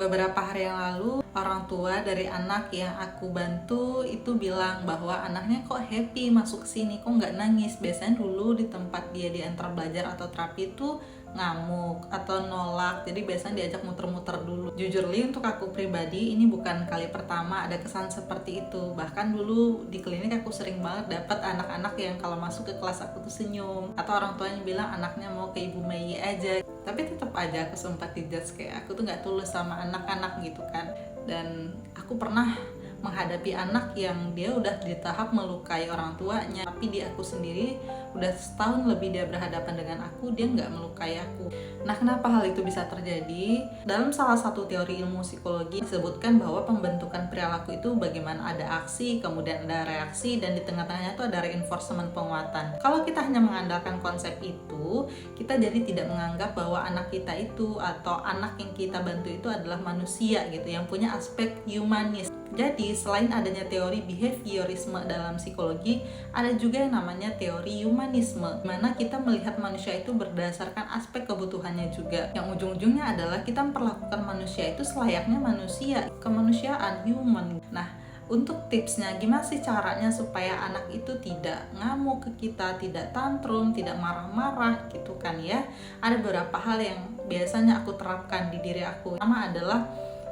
Beberapa hari yang lalu, orang tua dari anak yang aku bantu itu bilang bahwa anaknya kok happy masuk sini, kok nggak nangis. Biasanya dulu di tempat dia diantar belajar atau terapi itu ngamuk atau nolak, jadi biasanya diajak muter-muter dulu. Jujur Li, untuk aku pribadi ini bukan kali pertama ada kesan seperti itu. Bahkan dulu di klinik aku sering banget dapat anak-anak yang kalau masuk ke kelas aku tuh senyum, atau orang tuanya bilang anaknya mau ke Ibu Mei aja. Tapi tetap aja aku sempat dijudge kayak aku tuh nggak tulus sama anak-anak gitu kan. Dan aku pernah menghadapi anak yang dia udah di tahap melukai orang tuanya, tapi di aku sendiri udah setahun lebih dia berhadapan dengan aku, dia nggak melukai aku. Nah, kenapa hal itu bisa terjadi? Dalam salah satu teori ilmu psikologi disebutkan bahwa pembentukan perilaku itu bagaimana ada aksi, kemudian ada reaksi, dan di tengah-tengahnya itu ada reinforcement, penguatan. Kalau kita hanya mengandalkan konsep itu, kita jadi tidak menganggap bahwa anak kita itu atau anak yang kita bantu itu adalah manusia gitu, yang punya aspek humanis. Jadi selain adanya teori behaviorisme dalam psikologi, ada juga yang namanya teori humanisme, di mana kita melihat manusia itu berdasarkan aspek kebutuhannya juga, yang ujung-ujungnya adalah kita memperlakukan manusia itu selayaknya manusia, kemanusiaan, human. Nah, untuk tipsnya, gimana sih caranya supaya anak itu tidak ngamuk ke kita, tidak tantrum, tidak marah-marah gitu kan ya. Ada beberapa hal yang biasanya aku terapkan di diri aku. Pertama adalah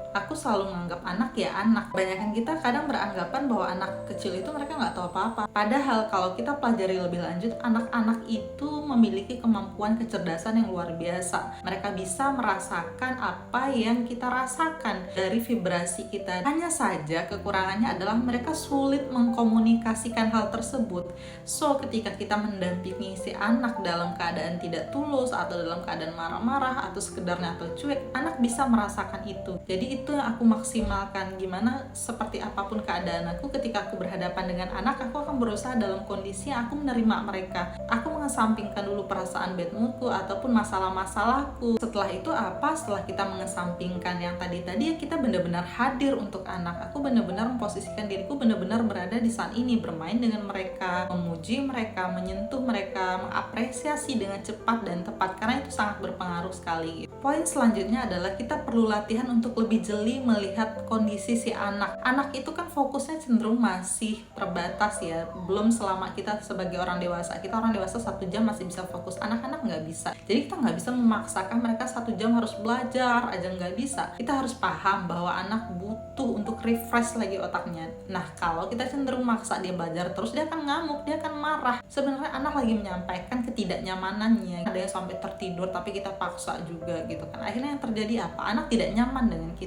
aku selalu menganggap anak ya anak. Kebanyakan kita kadang beranggapan bahwa anak kecil itu mereka nggak tahu apa-apa. Padahal kalau kita pelajari lebih lanjut, anak-anak itu memiliki kemampuan kecerdasan yang luar biasa. Mereka bisa merasakan apa yang kita rasakan dari vibrasi kita. Hanya saja kekurangannya adalah mereka sulit mengkomunikasikan hal tersebut. So, ketika kita mendampingi si anak dalam keadaan tidak tulus atau dalam keadaan marah-marah atau sekedarnya atau cuek, anak bisa merasakan itu. Jadi itu yang aku maksimalkan, gimana seperti apapun keadaan aku, ketika aku berhadapan dengan anak, aku akan berusaha dalam kondisi yang aku menerima mereka. Aku mengesampingkan dulu perasaan bad moodku ataupun masalah-masalahku. Setelah itu apa? Setelah kita mengesampingkan yang tadi-tadi, ya kita benar-benar hadir untuk anak. Aku benar-benar memposisikan diriku benar-benar berada di saat ini, bermain dengan mereka, memuji mereka, menyentuh mereka, mengapresiasi dengan cepat dan tepat, karena itu sangat berpengaruh sekali. Poin selanjutnya adalah kita perlu latihan untuk lebih jeli melihat kondisi si anak. Anak itu kan fokusnya cenderung masih terbatas ya, belum selama kita sebagai orang dewasa. Kita orang dewasa 1 jam masih bisa fokus, anak-anak nggak bisa. Jadi kita nggak bisa memaksakan mereka 1 jam harus belajar aja, nggak bisa. Kita harus paham bahwa anak butuh untuk refresh lagi otaknya. Nah, kalau kita cenderung maksa dia belajar terus, dia akan ngamuk, dia akan marah. Sebenarnya anak lagi menyampaikan ketidaknyamanannya. Ada yang sampai tertidur tapi kita paksa juga gitu kan. Akhirnya yang terjadi apa? Anak tidak nyaman dengan kita.